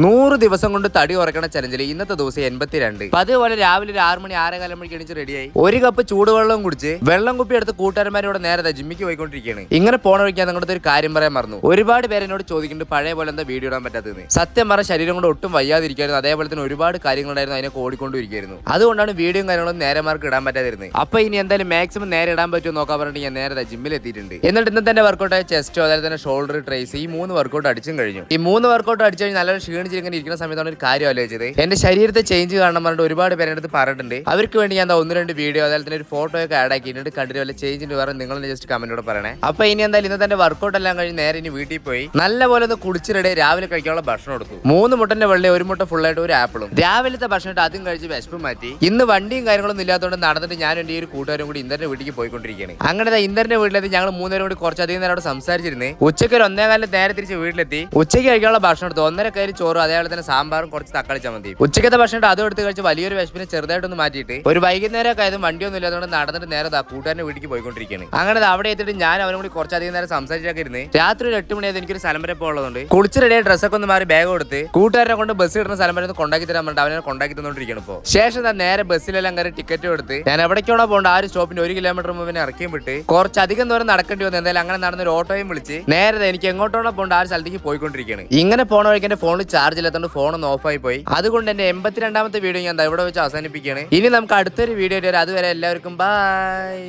100 ദിവസം കൊണ്ട് തടി ഉറക്കണ ചലഞ്ചിൽ ഇന്നത്തെ ദിവസം 82. അതുപോലെ രാവിലെ ഒരു 6 മണി 6:15 മണിക്ക് എണീച്ച് റെഡിയായി ഒരു കപ്പ് ചൂടുവെള്ളം കുടിച്ച് വെള്ളം കുപ്പി എടുത്ത് കൂട്ടുകാരന്മാരോട് നേരെ ജിമ്മിക്ക് പോയിക്കൊണ്ടിരിക്കുകയാണ്. ഇങ്ങനെ പോണ വഴിക്കാൻ നിങ്ങളുടെ ഒരു കാര്യം പറയാൻ മറന്നു. ഒരുപാട് പേര് എന്നോട് ചോദിക്കുന്നുണ്ട് പഴയ പോലെ എന്താ വീഡിയോ ഇടാൻ പറ്റാത്തത്. സത്യം പറഞ്ഞ ശരീരം കൊണ്ട് ഒട്ടും വയ്യാതിരിക്കായിരുന്നു. അതേപോലെ തന്നെ ഒരുപാട് കാര്യങ്ങളുണ്ടായിരുന്നു, അതിനെ ഓടിക്കൊണ്ടിരിക്കുന്നു. അതുകൊണ്ടാണ് വീഡിയോയും കാര്യങ്ങളും നേരെ മാർക്ക് ഇടാൻ പറ്റാതിരുന്നത്. അപ്പൊ ഇനി എന്തായാലും മാക്സിമം നേരെ ഇടാൻ പറ്റുമോ നോക്കാൻ പറഞ്ഞിട്ട് ഞാൻ നേരെ ജിമ്മിൽ എത്തിയിട്ടുണ്ട്. എന്നിട്ട് ഇന്നത്തെ തന്നെ വർക്കൗട്ട് ചെസ്റ്റോ അതുപോലെ തന്നെ ഷോൾഡർ ട്രേസ് ഈ 3 വർക്കൗട്ട് അടിച്ചും കഴിഞ്ഞു. ഈ 3 വർക്കൗട്ട് അടിച്ചു കഴിഞ്ഞാൽ നല്ലൊരു ക്ഷീണിച്ചിങ്ങനെ ഇരിക്കുന്ന സമയത്താണ് ഒരു കാര്യം ആലോചിച്ചത്. എന്റെ ശരീരത്തെ ചേഞ്ച് കാണണം പറഞ്ഞിട്ട് ഒരുപാട് പേരുടെ അടുത്ത് പറഞ്ഞിട്ടുണ്ട്. അവർക്ക് വേണ്ടി ഞാൻ 1-2 വീഡിയോ അതുപോലെ തന്നെ ഒരു ഫോട്ടോ ഒക്കെ ആഡ് ആക്കിയിട്ടുണ്ട്. കണ്ടിട്ട് വല്ല ചേഞ്ചിന് വേറെ നിങ്ങൾ ജസ്റ്റ് കമന്റോടെ പറയണേ. അപ്പൊ ഇനി എന്തായാലും ഇന്നത്തെ തന്നെ വർക്കൗട്ട് എല്ലാം കഴിഞ്ഞ് നേരെ ഇനി വീട്ടിൽ പോയി നല്ലപോലെ ഒന്ന് കുളിച്ചിടെ രാവിലെ കഴിക്കാനുള്ള ഭക്ഷണം എടുത്തു. 3 മുട്ടന്റെ വെള്ളയും 1 മുട്ട ഫുൾ ആയിട്ട് ഒരു ആപ്പിളും. രാവിലത്തെ ഭക്ഷണം ആദ്യം കഴിച്ച് വിശപ്പ് മാറ്റി. ഇന്ന് വണ്ടിയും കാര്യങ്ങളൊന്നും ഇല്ലാത്തതുകൊണ്ട് നടന്നിട്ട് ഞാൻ എന്റെ ഒരു കൂട്ടുകാരും കൂടി ഇന്ദ്രന്റെ വീട്ടിലേക്ക് പോയിക്കൊണ്ടിരിക്കുകയാണ്. അങ്ങനെ ഇന്ദ്രന്റെ വീട്ടിലെത്തി ഞങ്ങൾ 3 പേരും കൂടി കുറച്ചധികം നേരം അവിടെ സംസാരിച്ചിരുന്നു. ഉച്ചയ്ക്ക് ഒരു 1:15 നേരെ തിരിച്ച് വീട്ടിലെത്തി. ഉച്ചയ്ക്ക് കഴിക്കാനുള്ള ഭക്ഷണം എടുത്തു. 1.5 കയ്യിൽ ചോറും അതേപോലെ തന്നെ സാമ്പാറും കുറച്ച് തക്കാളി ചമ്മന്തി. ഉച്ചക്കത്തെ ഭക്ഷണം അതും എടുത്ത് കഴിച്ച് വലിയൊരു വിശപ്പിനെ ചെറുതായിട്ടൊന്ന് മാറ്റിയിട്ട് ഒരു വൈകുന്നേരം ആയതും വണ്ടിയൊന്നും ഇല്ലാത്തതുകൊണ്ട് നടന്നിട്ട് നേരെ കൂട്ടുകാരന്റെ വീട്ടിലേക്ക് പോയിക്കൊണ്ടിരിക്കുകയാണ്. അങ്ങനെ അവിടെ എത്തിയിട്ട് ഞാൻ അവനും കൂടി കുറച്ചധികം നേരം സംസാരിച്ചാക്കിരുന്നു. രാത്രി ഒരു 8 മണിയായത് എനിക്കൊരു സ്ഥലം വരെ പോകുന്നതുകൊണ്ട് കുളിച്ച് റെഡിയായ ഡ്രസ്സൊക്കെ ഒന്ന് മാറി ബാഗ് കൊടുത്ത് കൂട്ടുകാരനെ കൊണ്ട് ബസ് ഇടുന്ന സ്ഥലം വരെ ഒന്ന് കൊണ്ടാക്കി തരാൻ പറഞ്ഞിട്ട് അവനെ കൊണ്ടാക്കി തന്നോണ്ടിരിക്കണം. ഇപ്പോൾ ശേഷം ഞാൻ നേരെ ബസ്സിലെല്ലാം കയറി ടിക്കറ്റ് കൊടുത്ത് ഞാൻ എവിടേക്കാണോ പോകേണ്ട ആ ഒരു സ്റ്റോപ്പിന് 1 കിലോമീറ്റർ മുമ്പ് ഇറക്കിയും വിട്ട് കുറച്ചധികം ദൂരം നടക്കേണ്ടി വന്നു. എന്തായാലും അങ്ങനെ നടന്നൊരു ഓട്ടോയും വിളിച്ച് നേരെ എനിക്ക് എങ്ങോട്ടാണോ പോകേണ്ട ആ ഒരു സ്ഥലത്തേക്ക് പോയിക്കൊണ്ടിരിക്കുകയാണ്. ഇങ്ങനെ പോണ വഴിക്ക് എന്റെ ഫോണിൽ ചാർജ് ഇല്ലാത്തതുകൊണ്ട് ഫോൺ ഒന്ന് ഓഫായി പോയി. അതുകൊണ്ട് എന്റെ 82ാമത്തെ വീഡിയോ ഞാൻ ഇവിടെ വെച്ച് അവസാനിപ്പിക്കുകയാണ്. ഇനി നമുക്ക് അടുത്തൊരു വീഡിയോ വരാം. അതുവരെ എല്ലാവർക്കും ബൈ.